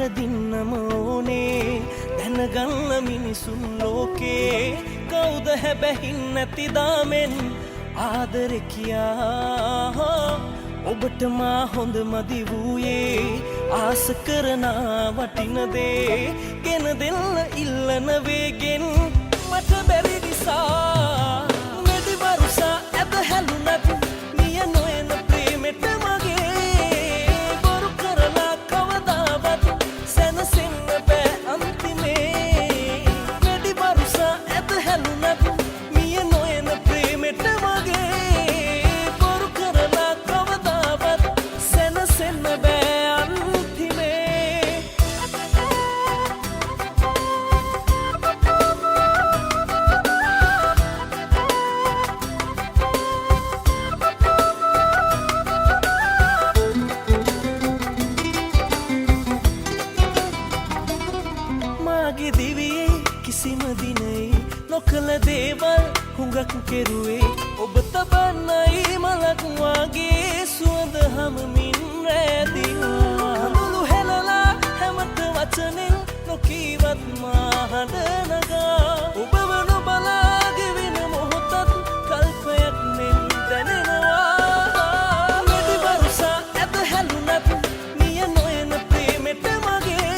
වරදින්නම ඕනේ දැනගන්න මිනිසුන් ලෝකේ කවුද හැබැහින් නැති දාමෙන් ආදරේ කියා ඔබට මා හොඳ මදි වූයේ ආස කරන වටින දේ ගෙන දෙන්න ඉල්ලන වේගෙන් මට බැරි නිසා මෙදි වරුසා ඇද හැලුනත් නිය නොයන ප්‍රේමෙට මගේ බොරු කරලා කවදාවත් සැනසෙන්න බෑ අන්තිමේ මෙදි වරුසා ඇද හැලුනත් නිය නොයන ප්‍රේමෙට මගේ බොරු කරලා කවදාවත් සැනසෙන්න බෑ මාගේ දිවියේ කිසිම දිනේ නොකළ දේවල් හුඟක් කෙරුවේ ඔබ තබන්නයි මලක් වාගේ සුවඳ හමමින් රැඳිනවා කඳුළු හෙලලා හැමත වචනෙන් නොකීවත් මා හඬ නගා ඔබව නොබලා ගෙවෙන මොහොතත් කල්පයක් මෙන් දැනෙනවා මෙදි වරුසා ඇද හැලුනත් නිය නොයන ප්‍රේමෙට මගේ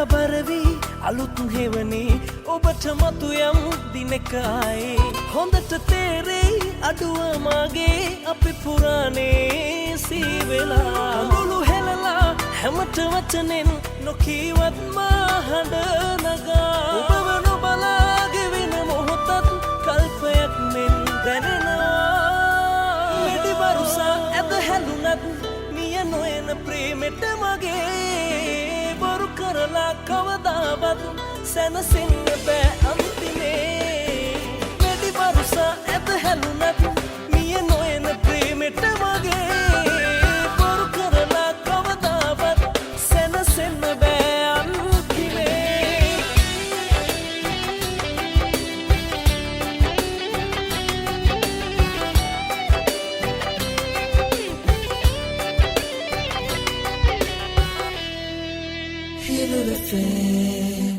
බරවි අලුත් හෙවනේ ඔබට මතු යම් දිනක ආයේ හොඳට තේරෙයි අඩුව මාගේ අපි පුරාණේ සීවෙලා මුළු හෙලලා හැමත වචනෙන් නොකීවත් මා හඬ නගා ඔබව නොබලා ගෙවෙන මොහොතත් කල්පයක් මෙන් දැනෙනවා මෙදි වරුසා ඇද හැලුනත් නිය නොයන ප්‍රේමෙට මගේ බොරු කරලා කවදාවත් සැනසෙන්න බෑ අන්තිමේ මෙදි වරුසා ඇද හැලුනත් නිය නොයන ප්‍රේමෙට මගේ බොරු කරලා කවදාවත් සැනසෙන්න බෑ අන්තිමේ Hit of the fan.